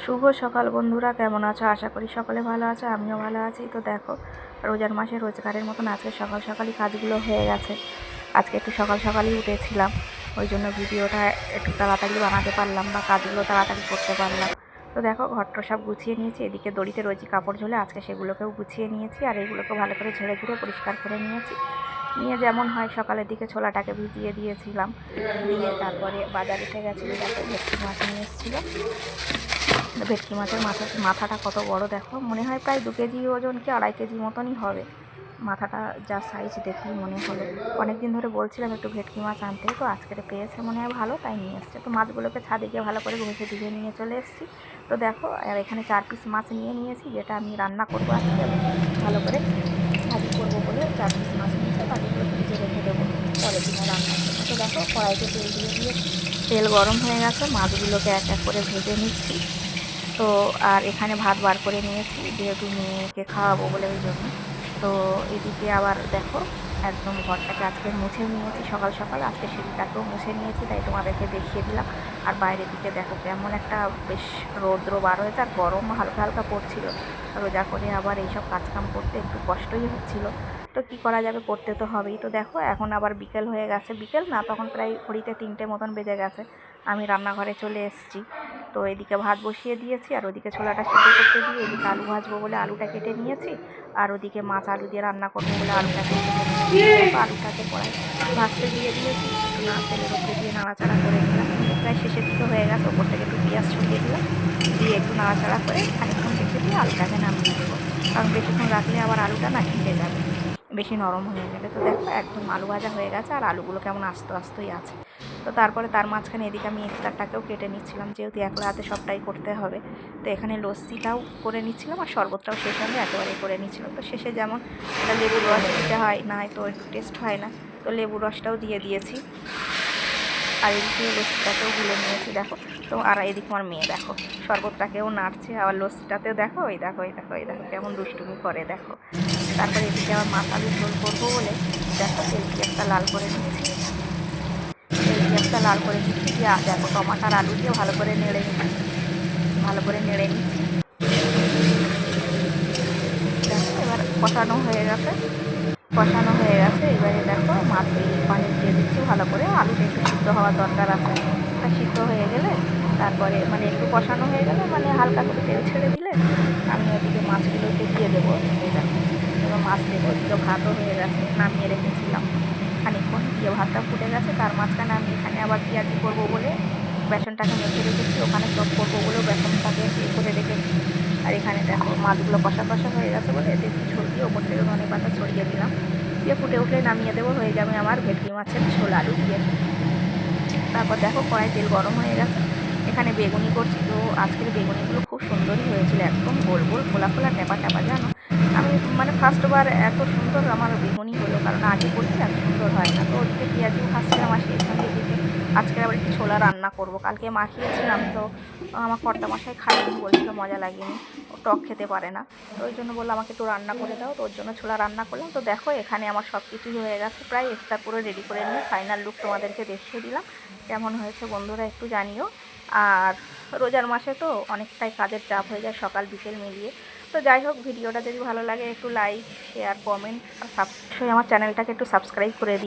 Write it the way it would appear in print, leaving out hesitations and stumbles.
শুভ সকাল বন্ধুরা, কেমন আছো? আশা করি সকলে ভালো আছো, আমিও ভালো আছি। তো দেখো, রোজার মাসে রোজগারের মতন আজকে সকাল সকালই কাজগুলো হয়ে গেছে। আজকে একটু সকাল সকালই উঠেছিলাম, ওই জন্য ভিডিওটা একটু তাড়াতাড়ি বানাতে পারলাম বা কাজগুলো তাড়াতাড়ি করতে পারলাম। তো দেখো, ঘরটা সব গুছিয়ে নিয়েছি। এদিকে দড়িতে রোজই কাপড় ঝোলে, আজকে সেগুলোকেও গুছিয়ে নিয়েছি আর এইগুলোকেও ভালো করে ঝেড়ে ঝুড়ে পরিষ্কার করে নিয়েছি। নিয়ে যেমন হয় সকালের দিকে ছোলাটাকে ভিজিয়ে দিয়েছিলাম, দিয়ে তারপরে বাজার এসে গেছিলো। দেখো, ভেটকি মাছ নিয়ে এসেছিলো। ভেটকি মাছের মাথাটা কত বড় দেখো, মনে হয় প্রায় 2 কেজি ওজন কি 2.5 কেজি মতনই হবে। মাথাটা যা সাইজ দেখি মনে হলো। অনেক দিন ধরে বলছিলাম একটু ভেটকি মাছ আনতে, তো আজকের পেয়েছে মনে হয় ভালো, তাই নিয়ে এসছে। তো মাছগুলোকে ছাদে গিয়ে ভালো করে ঘষে ধুয়ে নিয়ে চলে এসেছি। তো দেখো, আর এখানে 4 পিস মাছ নিয়ে নিয়েছি, যেটা আমি রান্না করবো আজকে। আমি ভালো করে ভাজি করবো বলে 4 পিস মাছ নিয়েছি। বাকিগুলো ফ্রিজে রেখে দেবো পরের দিনে রান্নার জন্য। তো দেখো, কড়াইতে তেল দিয়ে দিয়েছি, তেল গরম হয়ে গেছে, মাছগুলোকে এক এক করে ভেজে নিচ্ছি। তো আর এখানে ভাত বার করে নিয়েছি, যেহেতু মেয়েকে খাওয়াবো বলে, ওই জন্য। তো এদিকে আবার দেখো, একদম ঘরটাকে আজকে মুছে নিয়েছি সকাল সকাল। আজকে সিঁড়িটাকেও মুছে নিয়েছি, তাই তোমাদেরকে দেখিয়ে দিলাম। আর বাইরের দিকে দেখো কেমন একটা বেশ রৌদ্র বার হয়েছে, আর গরম হালকা হালকা পড়ছিল। রোজা করে আবার এইসব কাজকাম করতে একটু কষ্টই হচ্ছিল। তো কী করা যাবে, করতে তো হবেই। তো দেখো, এখন আবার বিকেল হয়ে গেছে, বিকেল না, তখন প্রায় ঘড়িতে 3টে মতন বেজে গেছে। আমি রান্নাঘরে চলে এসেছি। তো এদিকে ভাত বসিয়ে দিয়েছি, আর ওদিকে ছোলাটা সিদ্ধ করতে দিয়ে এদিকে আলু ভাজবো বলে আলুটা কেটে নিয়েছি। আর ওদিকে মাছ আলু দিয়ে রান্না করবো বলে আলুটাকে কেটে নিয়েছি। দেখো, আলুটাকে কড়াই ভাজতে দিয়ে দিয়েছি, একটু তেলের ওপরে দিয়ে নাড়াচাড়া করে নিলাম। প্রায় শেষের দিকে হয়ে গেছে, ওপর থেকে একটু পেঁয়াজ ছড়িয়ে দিলাম, দিয়ে একটু নাড়াচাড়া করে খানিকক্ষণ রেখে দিয়ে আলুটাকে নামিয়ে নেবো। কারণ বেশিক্ষণ রাখলে আবার আলুটা না ঘেঁটে যাবে বেশি নরম হয়ে গেলে। তো দেখো, একদম আলু ভাজা হয়ে গেছে, আর আলুগুলো কেমন আস্ত আস্তই আছে। তো তারপরে তার মাঝখানে এদিকে আমি ইফতারটাকেও কেটে নিচ্ছিলাম, যেহেতু একলা হাতে সবটাই করতে হবে। তো এখানে লস্যিটাও করে নিচ্ছিলাম, আর শরবতটাও সেই সঙ্গে একেবারেই করে নিচ্ছিলাম। তো শেষে যেমন একটা লেবুর রস দিতে হয়, না হয় তো একটু টেস্ট হয় না, তো লেবুর রসটাও দিয়ে দিয়েছি। আর এদিকে লস্যিটাকেও গুলে নিয়েছি দেখো। তো আর এদিকে আমার মেয়ে দেখো, শরবতটাকেও নাড়ছে, আবার লস্যিটাতেও দেখো, এই দেখো, এই দেখো, এই দেখো কেমন দুষ্টুমি করে দেখো। তারপরে এদিকে আবার মাছ আলুর ঝোল করবো বলে দেখো, তেল পেঁয়াজটা লাল করে নিচ্ছি। তেল পেঁয়াজটা লাল করে নিচ্ছি, দিয়ে দেখো টমাটার আলু দিয়ে ভালো করে নেড়ে নিচ্ছি, ভালো করে নেড়ে নিচ্ছি। দেখো, এবার কষানো হয়ে গেছে, কষানো হয়ে গেছে। এবারে দেখো, মাছ পানি দিয়ে দিচ্ছি ভালো করে। আলুটা একটু সিদ্ধ হওয়ার দরকার আছে, তা সিদ্ধ হয়ে গেলে তারপরে মানে একটু কষানো হয়ে গেলে, মানে হালকা করে তেল ছেড়ে দিলে আমি ওদিকে মাছগুলোকে দিয়ে দেবো। এই দেখো, এবার মাছ দেবো। ওদিকে ভাতও হয়ে গেছে, নামিয়ে রেখেছিলাম খানিকক্ষণ, দিয়ে ভাতটা ফুটে গেছে। তার মাঝখানে আমি এখানে আবার পেঁয়াজি করবো বলে বেসনটাকে মেখে রেখেছি, ওখানে চপ করবো বলেও বেসনটাকে করে রেখেছি। আর এখানে দেখো, মাছগুলো কষা কষা হয়ে গেছে বলে এতে একটু ঝোল দিয়ে ওপর থেকে ধনে পাতা ছড়িয়ে দিলাম, দিয়ে ফুটে উঠলে নামিয়ে দেবো, হয়ে যাবে আমার ভেটকি মাছের ঝোল আলু দিয়ে। তারপর দেখো, কড়াই তেল গরম হয়ে গেছে, এখানে বেগুনি করছি। তো আজকের বেগুনিগুলো খুব সুন্দরই হয়েছিল, একদম গোল গোল ফোলা ফোলা ট্যাপা ট্যাপা, জানো। আমি মানে ফার্স্টবার এত সুন্দর আমার বেগুনি হলো, কারণ আগে করছি এত সুন্দর হয় না। তো ওদিকে পেঁয়াজিও ভাজছিলাম, আর সেই সঙ্গে এদিকে আজকে আবার একটু ছোলা রান্না করব। কালকে মাখিয়েছিলাম, তো আমার কর্তামশাই খাইনি, বলছিল মজা লাগেনি, ও টক খেতে পারে না। তো ওই জন্য বললো আমাকে একটু রান্না করে দাও, তো ওর জন্য ছোলা রান্না করলাম। তো দেখো, এখানে আমার সব কিছুই হয়ে গেছে, প্রায় ইফতার পুরো রেডি করে নিয়ে ফাইনাল লুক তোমাদেরকে দেখিয়ে দিলাম। কেমন হয়েছে বন্ধুরা একটু জানিও। আর রোজার মাসে তো অনেকটাই কাজের চাপ হয়ে যায় সকাল বিকেল মিলিয়ে। তো যাই হোক, ভিডিওটা যদি ভালো লাগে একটু লাইক, শেয়ার, কমেন্ট আর অবশ্যই আমার চ্যানেলটাকে একটু সাবস্ক্রাইব করে দিই।